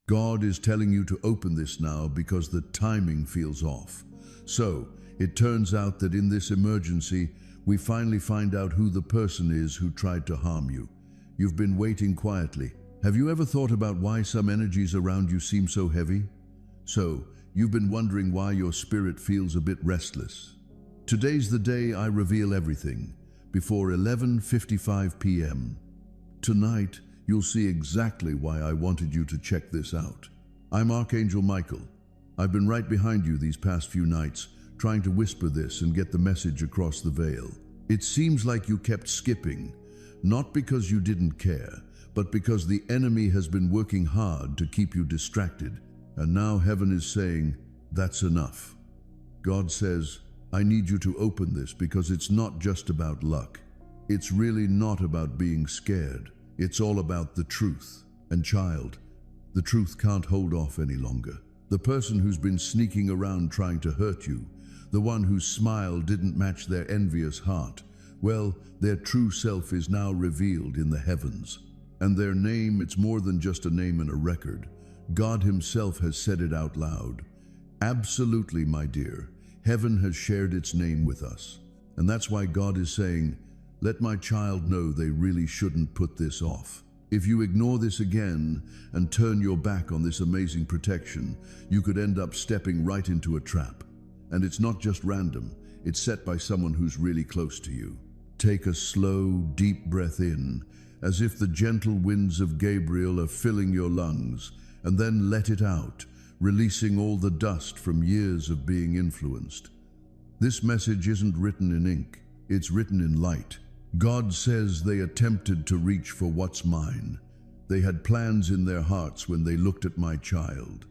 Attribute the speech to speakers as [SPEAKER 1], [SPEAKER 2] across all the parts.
[SPEAKER 1] God is telling you to open this now because the timing feels off. So, it turns out that in this emergency, we finally find out who the person is who tried to harm you. You've been waiting quietly. Have you ever thought about why some energies around you seem so heavy? So, you've been wondering why your spirit feels a bit restless. Today's the day I reveal everything, before 11:55 p.m. Tonight, you'll see exactly why I wanted you to check this out. I'm Archangel Michael. I've been right behind you these past few nights, trying to whisper this and get the message across the veil. It seems like you kept skipping, not because you didn't care, but because the enemy has been working hard to keep you distracted. And now heaven is saying, that's enough. God says, I need you to open this because it's not just about luck. It's really not about being scared. It's all about the truth. And child, the truth can't hold off any longer. The person who's been sneaking around trying to hurt you, the one whose smile didn't match their envious heart, well, their true self is now revealed in the heavens. And their name, it's more than just a name in a record. God himself has said it out loud. Absolutely, my dear, heaven has shared its name with us. And that's why God is saying, let my child know they really shouldn't put this off. If you ignore this again and turn your back on this amazing protection, you could end up stepping right into a trap. And it's not just random, it's set by someone who's really close to you. Take a slow, deep breath in, as if the gentle winds of Gabriel are filling your lungs, and then let it out, releasing all the dust from years of being influenced. This message isn't written in ink, it's written in light. God says they attempted to reach for what's mine. They had plans in their hearts when they looked at my child.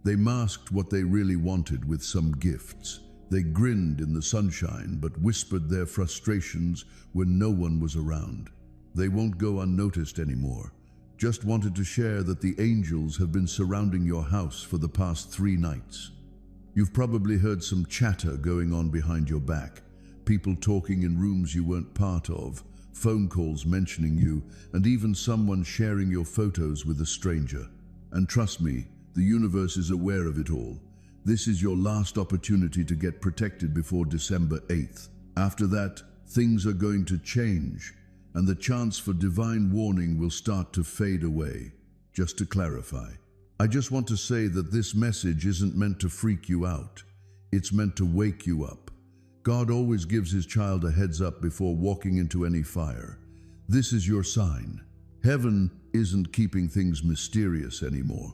[SPEAKER 1] They masked what they really wanted with some gifts. They grinned in the sunshine but whispered their frustrations when no one was around. They won't go unnoticed anymore. Just wanted to share that the angels have been surrounding your house for the past 3 nights. You've probably heard some chatter going on behind your back. People talking in rooms you weren't part of, phone calls mentioning you, and even someone sharing your photos with a stranger. And trust me, the universe is aware of it all. This is your last opportunity to get protected before December 8th. After that, things are going to change, and the chance for divine warning will start to fade away. Just to clarify, I just want to say that this message isn't meant to freak you out. It's meant to wake you up. God always gives his child a heads up before walking into any fire. This is your sign. Heaven isn't keeping things mysterious anymore.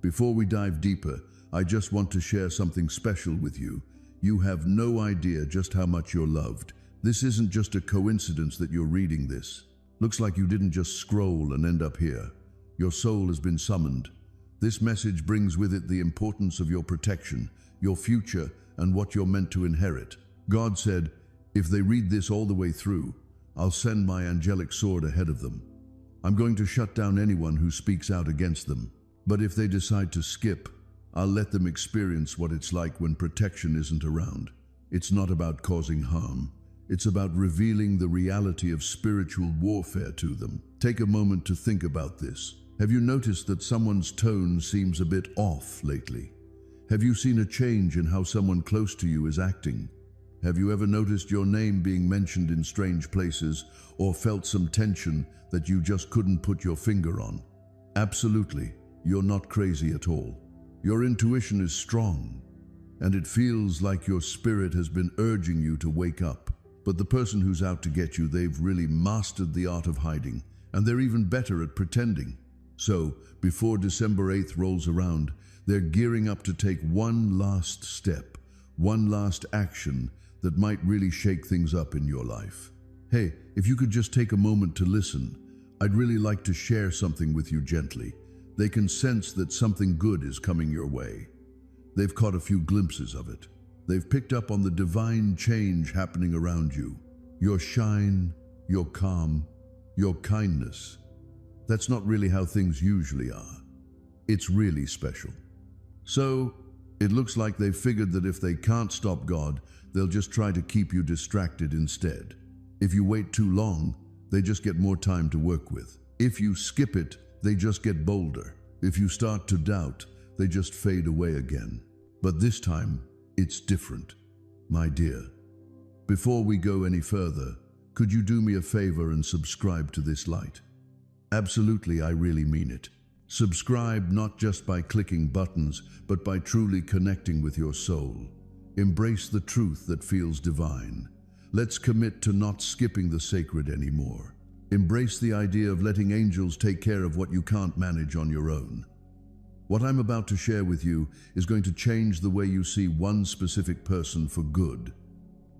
[SPEAKER 1] Before we dive deeper, I just want to share something special with you. You have no idea just how much you're loved. This isn't just a coincidence that you're reading this. Looks like you didn't just scroll and end up here. Your soul has been summoned. This message brings with it the importance of your protection, your future, and what you're meant to inherit. God said, if they read this all the way through, I'll send my angelic sword ahead of them. I'm going to shut down anyone who speaks out against them. But if they decide to skip, I'll let them experience what it's like when protection isn't around. It's not about causing harm. It's about revealing the reality of spiritual warfare to them. Take a moment to think about this. Have you noticed that someone's tone seems a bit off lately? Have you seen a change in how someone close to you is acting? Have you ever noticed your name being mentioned in strange places or felt some tension that you just couldn't put your finger on? Absolutely, you're not crazy at all. Your intuition is strong, and it feels like your spirit has been urging you to wake up. But the person who's out to get you, they've really mastered the art of hiding, and they're even better at pretending. So, before December 8th rolls around, they're gearing up to take one last step, one last action that might really shake things up in your life. Hey, if you could just take a moment to listen, I'd really like to share something with you gently. They can sense that something good is coming your way. They've caught a few glimpses of it. They've picked up on the divine change happening around you. Your shine, your calm, your kindness. That's not really how things usually are. It's really special. So, it looks like they've figured that if they can't stop God, they'll just try to keep you distracted instead. If you wait too long, they just get more time to work with. If you skip it, they just get bolder. If you start to doubt, they just fade away again. But this time, it's different. My dear, before we go any further, could you do me a favor and subscribe to this light? Absolutely, I really mean it. Subscribe not just by clicking buttons, but by truly connecting with your soul. Embrace the truth that feels divine. Let's commit to not skipping the sacred anymore. Embrace the idea of letting angels take care of what you can't manage on your own. What I'm about to share with you is going to change the way you see one specific person for good.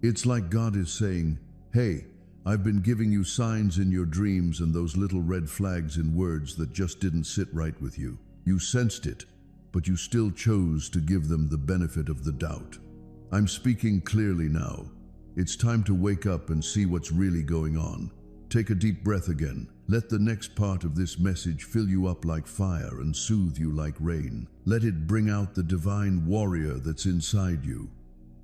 [SPEAKER 1] It's like God is saying, hey, I've been giving you signs in your dreams and those little red flags in words that just didn't sit right with you. You sensed it, but you still chose to give them the benefit of the doubt. I'm speaking clearly now. It's time to wake up and see what's really going on. Take a deep breath again. Let the next part of this message fill you up like fire and soothe you like rain. Let it bring out the divine warrior that's inside you.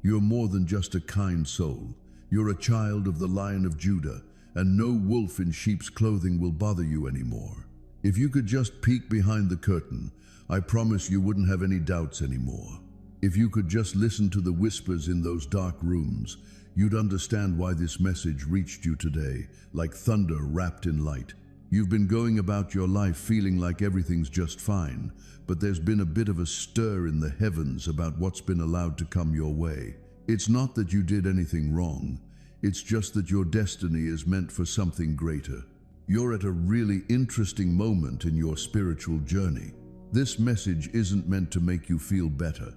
[SPEAKER 1] You're more than just a kind soul. You're a child of the Lion of Judah, and no wolf in sheep's clothing will bother you anymore. If you could just peek behind the curtain, I promise you wouldn't have any doubts anymore. If you could just listen to the whispers in those dark rooms, you'd understand why this message reached you today, like thunder wrapped in light. You've been going about your life feeling like everything's just fine, but there's been a bit of a stir in the heavens about what's been allowed to come your way. It's not that you did anything wrong. It's just that your destiny is meant for something greater. You're at a really interesting moment in your spiritual journey. This message isn't meant to make you feel better.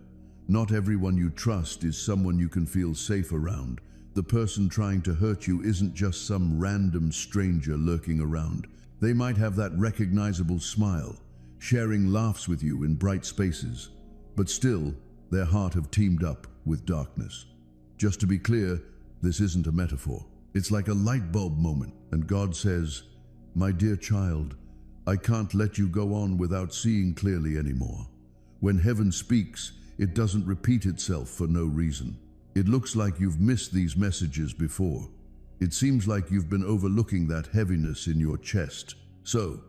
[SPEAKER 1] Not everyone you trust is someone you can feel safe around. The person trying to hurt you isn't just some random stranger lurking around. They might have that recognizable smile, sharing laughs with you in bright spaces, but still, their heart have teamed up with darkness. Just to be clear, this isn't a metaphor. It's like a light bulb moment, and God says, my dear child, I can't let you go on without seeing clearly anymore. When heaven speaks, it doesn't repeat itself for no reason. It looks like you've missed these messages before. It seems like you've been overlooking that heaviness in your chest. So,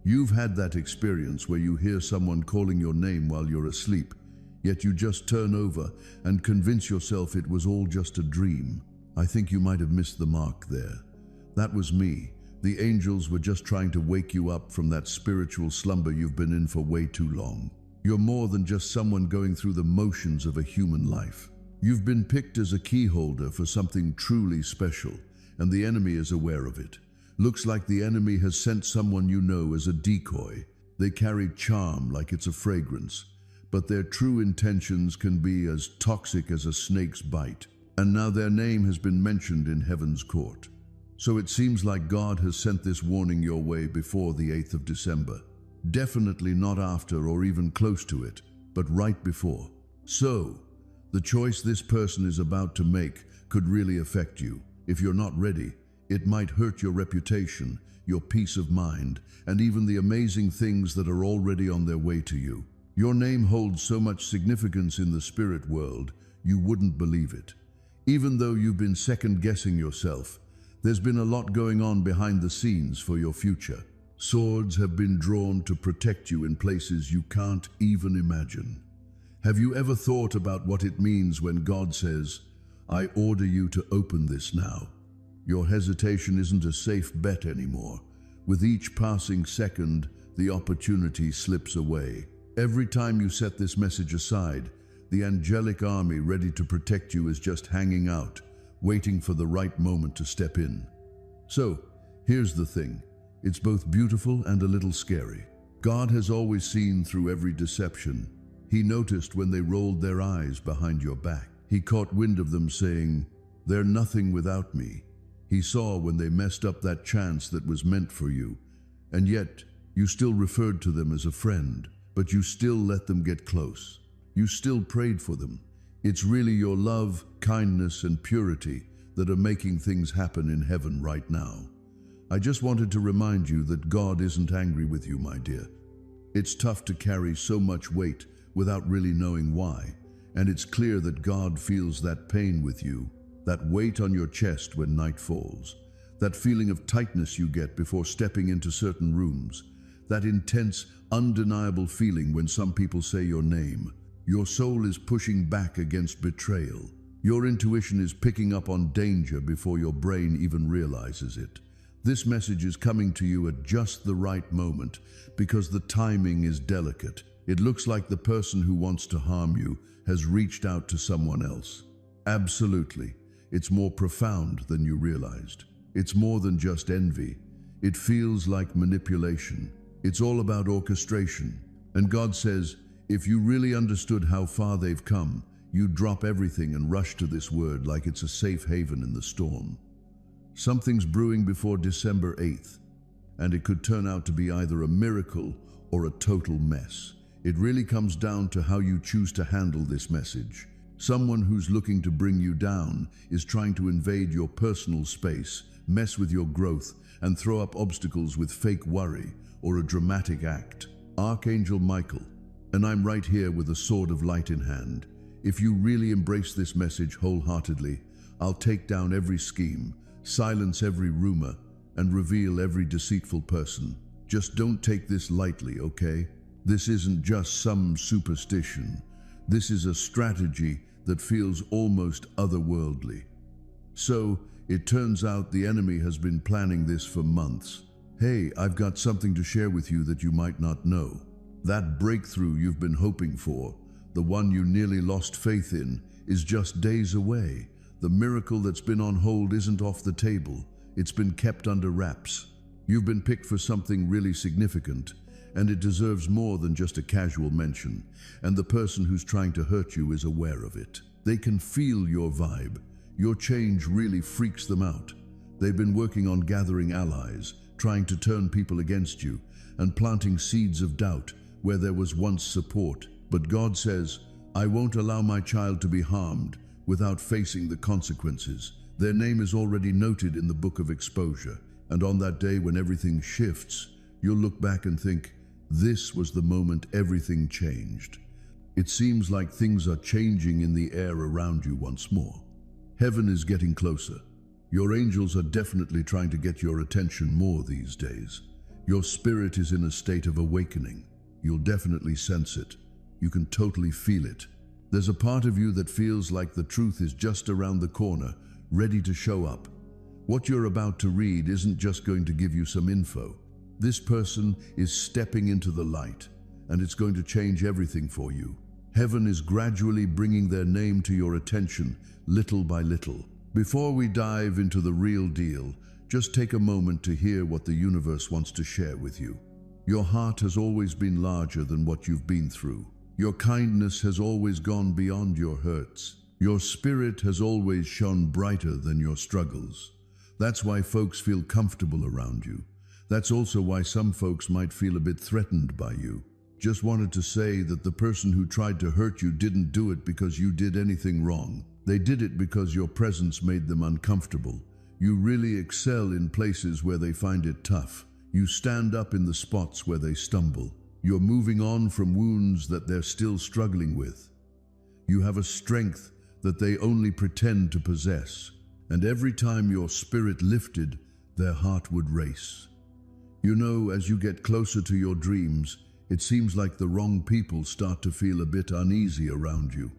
[SPEAKER 1] you've had that experience where you hear someone calling your name while you're asleep, yet you just turn over and convince yourself it was all just a dream. I think you might have missed the mark there. That was me. The angels were just trying to wake you up from that spiritual slumber you've been in for way too long. You're more than just someone going through the motions of a human life. You've been picked as a key holder for something truly special, and the enemy is aware of it. Looks like the enemy has sent someone you know as a decoy. They carry charm like it's a fragrance, but their true intentions can be as toxic as a snake's bite. And now their name has been mentioned in heaven's court. So it seems like God has sent this warning your way before the 8th of December. Definitely not after or even close to it, but right before. So, the choice this person is about to make could really affect you. If you're not ready, it might hurt your reputation, your peace of mind, and even the amazing things that are already on their way to you. Your name holds so much significance in the spirit world, you wouldn't believe it. Even though you've been second-guessing yourself, there's been a lot going on behind the scenes for your future. Swords have been drawn to protect you in places you can't even imagine. Have you ever thought about what it means when God says, I order you to open this now? Your hesitation isn't a safe bet anymore. With each passing second, the opportunity slips away. Every time you set this message aside, the angelic army ready to protect you is just hanging out, waiting for the right moment to step in. So, here's the thing. It's both beautiful and a little scary. God has always seen through every deception. He noticed when they rolled their eyes behind your back. He caught wind of them saying, they're nothing without me. He saw when they messed up that chance that was meant for you. And yet, you still referred to them as a friend, but you still let them get close. You still prayed for them. It's really your love, kindness, and purity that are making things happen in heaven right now. I just wanted to remind you that God isn't angry with you, my dear. It's tough to carry so much weight without really knowing why, and it's clear that God feels that pain with you, that weight on your chest when night falls, that feeling of tightness you get before stepping into certain rooms, that intense, undeniable feeling when some people say your name. Your soul is pushing back against betrayal. Your intuition is picking up on danger before your brain even realizes it. This message is coming to you at just the right moment because the timing is delicate. It looks like the person who wants to harm you has reached out to someone else. Absolutely. It's more profound than you realized. It's more than just envy. It feels like manipulation. It's all about orchestration. And God says, if you really understood how far they've come, you'd drop everything and rush to this word like it's a safe haven in the storm. Something's brewing before December 8th, and it could turn out to be either a miracle or a total mess. It really comes down to how you choose to handle this message. Someone who's looking to bring you down is trying to invade your personal space, mess with your growth, and throw up obstacles with fake worry or a dramatic act. Archangel Michael, and I'm right here with a sword of light in hand. If you really embrace this message wholeheartedly, I'll take down every scheme, silence every rumor, and reveal every deceitful person. Just don't take this lightly, okay? This isn't just some superstition. This is a strategy that feels almost otherworldly. So, it turns out the enemy has been planning this for months. Hey, I've got something to share with you that you might not know. That breakthrough you've been hoping for, the one you nearly lost faith in, is just days away. The miracle that's been on hold isn't off the table. It's been kept under wraps. You've been picked for something really significant, and it deserves more than just a casual mention. And the person who's trying to hurt you is aware of it. They can feel your vibe. Your change really freaks them out. They've been working on gathering allies, trying to turn people against you, and planting seeds of doubt where there was once support. But God says, I won't allow my child to be harmed without facing the consequences. Their name is already noted in the book of exposure, and on that day when everything shifts, you'll look back and think, this was the moment everything changed. It seems like things are changing in the air around you once more. Heaven is getting closer. Your angels are definitely trying to get your attention more these days. Your spirit is in a state of awakening. You'll definitely sense it. You can totally feel it. There's a part of you that feels like the truth is just around the corner, ready to show up. What you're about to read isn't just going to give you some info. This person is stepping into the light, and it's going to change everything for you. Heaven is gradually bringing their name to your attention, little by little. Before we dive into the real deal, just take a moment to hear what the universe wants to share with you. Your heart has always been larger than what you've been through. Your kindness has always gone beyond your hurts. Your spirit has always shone brighter than your struggles. That's why folks feel comfortable around you. That's also why some folks might feel a bit threatened by you. Just wanted to say that the person who tried to hurt you didn't do it because you did anything wrong. They did it because your presence made them uncomfortable. You really excel in places where they find it tough. You stand up in the spots where they stumble. You're moving on from wounds that they're still struggling with. You have a strength that they only pretend to possess. And every time your spirit lifted, their heart would race. You know, as you get closer to your dreams, it seems like the wrong people start to feel a bit uneasy around you.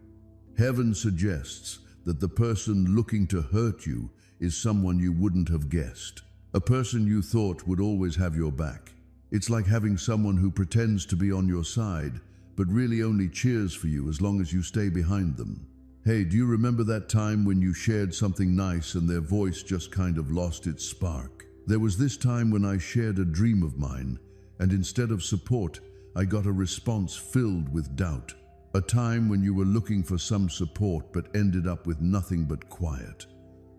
[SPEAKER 1] Heaven suggests that the person looking to hurt you is someone you wouldn't have guessed. A person you thought would always have your back. It's like having someone who pretends to be on your side, but really only cheers for you as long as you stay behind them. Hey, do you remember that time when you shared something nice and their voice just kind of lost its spark? There was this time when I shared a dream of mine, and instead of support, I got a response filled with doubt. A time when you were looking for some support but ended up with nothing but quiet.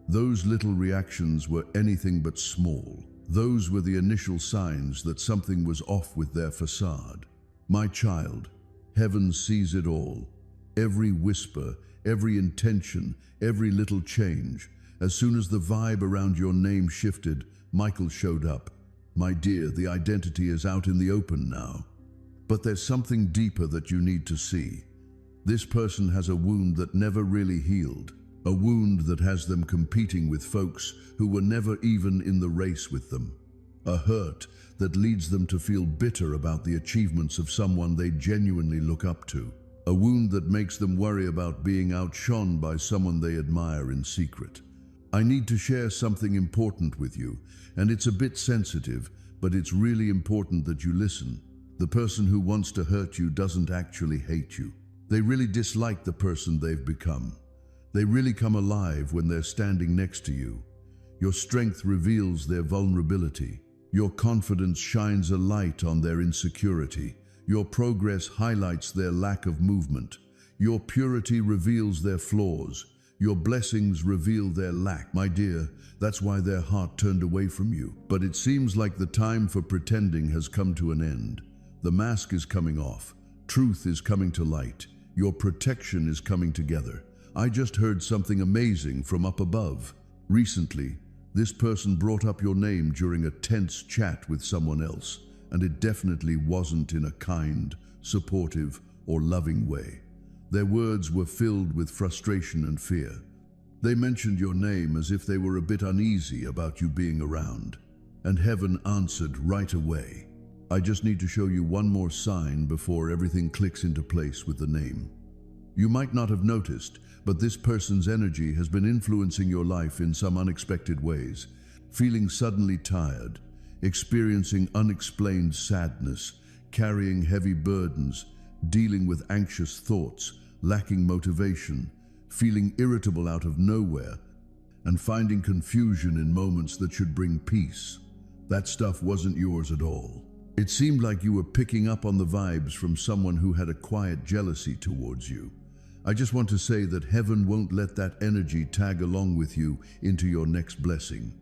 [SPEAKER 1] Those little reactions were anything but small. Those were the initial signs that something was off with their facade. My child, heaven sees it all. Every whisper, every intention, every little change. As soon as the vibe around your name shifted, Michael showed up. My dear, the identity is out in the open now. But there's something deeper that you need to see. This person has a wound that never really healed. A wound that has them competing with folks who were never even in the race with them. a hurt that leads them to feel bitter about the achievements of someone they genuinely look up to, a wound that makes them worry about being outshone by someone they admire in secret. I need to share something important with you, and it's a bit sensitive, but it's really important that you listen. The person who wants to hurt you doesn't actually hate you. They really dislike the person they've become. They really come alive when they're standing next to you. Your strength reveals their vulnerability. Your confidence shines a light on their insecurity. Your progress highlights their lack of movement. Your purity reveals their flaws. Your blessings reveal their lack. My dear, that's why their heart turned away from you. But it seems like the time for pretending has come to an end. The mask is coming off. Truth is coming to light. Your protection is coming together. I just heard something amazing from up above. Recently, this person brought up your name during a tense chat with someone else, and it definitely wasn't in a kind, supportive, or loving way. Their words were filled with frustration and fear. They mentioned your name as if they were a bit uneasy about you being around, and heaven answered right away. I just need to show you one more sign before everything clicks into place with the name. You might not have noticed, but this person's energy has been influencing your life in some unexpected ways. Feeling suddenly tired, experiencing unexplained sadness, carrying heavy burdens, dealing with anxious thoughts, lacking motivation, feeling irritable out of nowhere, and finding confusion in moments that should bring peace. That stuff wasn't yours at all. It seemed like you were picking up on the vibes from someone who had a quiet jealousy towards you. I just want to say that heaven won't let that energy tag along with you into your next blessing.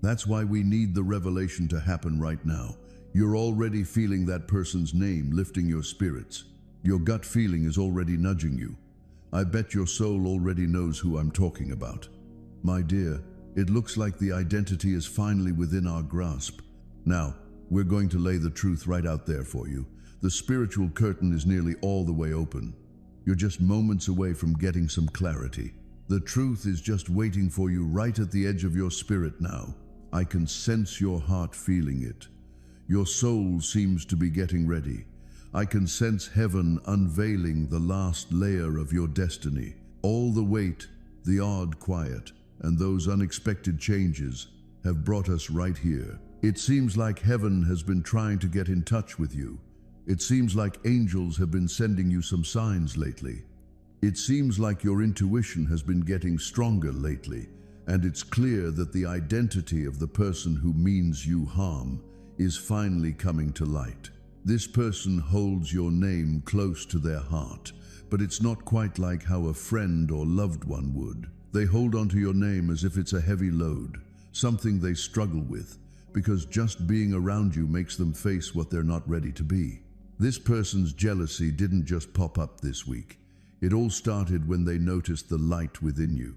[SPEAKER 1] That's why we need the revelation to happen right now. You're already feeling that person's name lifting your spirits. Your gut feeling is already nudging you. I bet your soul already knows who I'm talking about. My dear, it looks like the identity is finally within our grasp. Now, we're going to lay the truth right out there for you. The spiritual curtain is nearly all the way open. You're just moments away from getting some clarity. The truth is just waiting for you right at the edge of your spirit now. I can sense your heart feeling it. Your soul seems to be getting ready. I can sense heaven unveiling the last layer of your destiny. All the weight, the odd quiet, and those unexpected changes have brought us right here. It seems like heaven has been trying to get in touch with you. It seems like angels have been sending you some signs lately. It seems like your intuition has been getting stronger lately, and it's clear that the identity of the person who means you harm is finally coming to light. This person holds your name close to their heart, but it's not quite like how a friend or loved one would. They hold onto your name as if it's a heavy load, something they struggle with, because just being around you makes them face what they're not ready to be. This person's jealousy didn't just pop up this week. It all started when they noticed the light within you.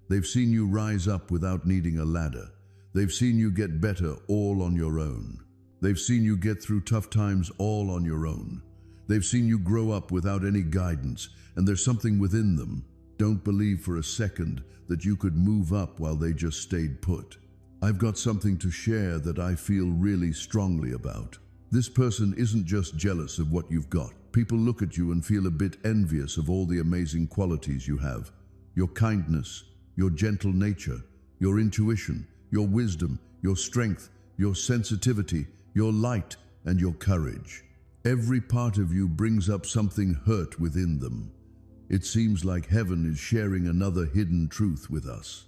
[SPEAKER 1] They've seen you rise up without needing a ladder. They've seen you get better all on your own. They've seen you get through tough times all on your own. They've seen you grow up without any guidance, and there's something within them. Don't believe for a second that you could move up while they just stayed put. I've got something to share that I feel really strongly about. This person isn't just jealous of what you've got. People look at you and feel a bit envious of all the amazing qualities you have. Your kindness, your gentle nature, your intuition, your wisdom, your strength, your sensitivity, your light, and your courage. Every part of you brings up something hurt within them. It seems like heaven is sharing another hidden truth with us.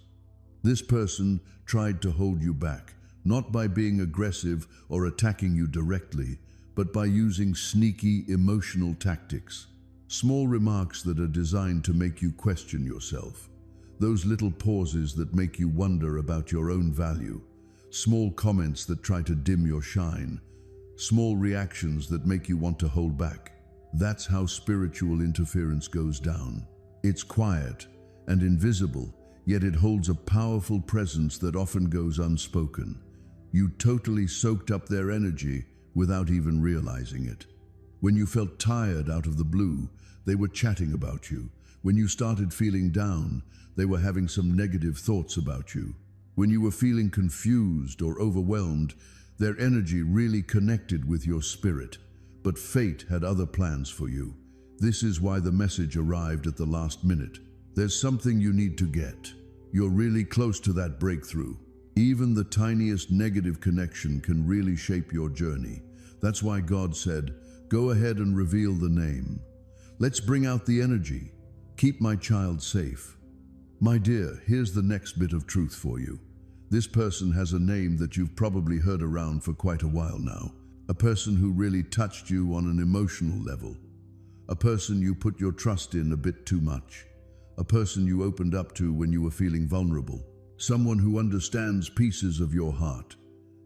[SPEAKER 1] This person tried to hold you back, not by being aggressive or attacking you directly, but by using sneaky emotional tactics. Small remarks that are designed to make you question yourself. Those little pauses that make you wonder about your own value. Small comments that try to dim your shine. Small reactions that make you want to hold back. That's how spiritual interference goes down. It's quiet and invisible, yet it holds a powerful presence that often goes unspoken. You totally soaked up their energy without even realizing it. When you felt tired out of the blue, they were chatting about you. When you started feeling down, they were having some negative thoughts about you. When you were feeling confused or overwhelmed, Their energy really connected with your spirit, but fate had other plans for you. This is why the message arrived at the last minute. There's something you need to get. You're really close to that breakthrough. Even the tiniest negative connection can really shape your journey. That's why God said, "Go ahead and reveal the name. Let's bring out the energy. Keep my child safe." My dear, here's the next bit of truth for you. This person has a name that you've probably heard around for quite a while now. A person who really touched you on an emotional level. A person you put your trust in a bit too much. A person you opened up to when you were feeling vulnerable. Someone who understands pieces of your heart.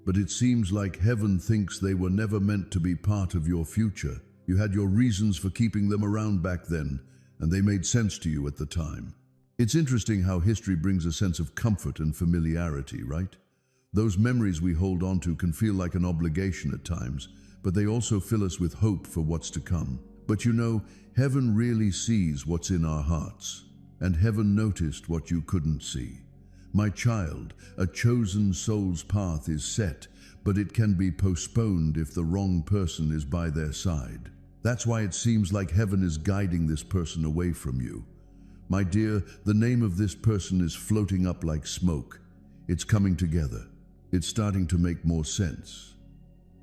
[SPEAKER 1] But it seems like heaven thinks they were never meant to be part of your future. You had your reasons for keeping them around back then, and they made sense to you at the time. It's interesting how history brings a sense of comfort and familiarity, right? Those memories we hold on to can feel like an obligation at times, but they also fill us with hope for what's to come. But you know, heaven really sees what's in our hearts, and heaven noticed what you couldn't see. My child, a chosen soul's path is set, but it can be postponed if the wrong person is by their side. That's why it seems like heaven is guiding this person away from you. My dear, the name of this person is floating up like smoke. It's coming together. It's starting to make more sense.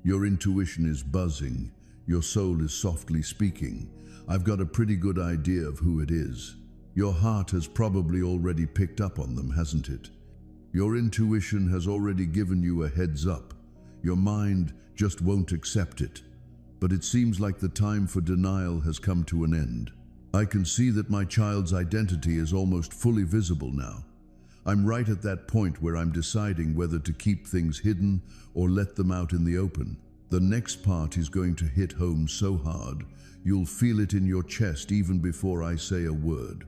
[SPEAKER 1] Your intuition is buzzing. Your soul is softly speaking. I've got a pretty good idea of who it is. Your heart has probably already picked up on them, hasn't it? Your intuition has already given you a heads up. Your mind just won't accept it. But it seems like the time for denial has come to an end. I can see that my child's identity is almost fully visible now. I'm right at that point where I'm deciding whether to keep things hidden or let them out in the open. The next part is going to hit home so hard, you'll feel it in your chest even before I say a word.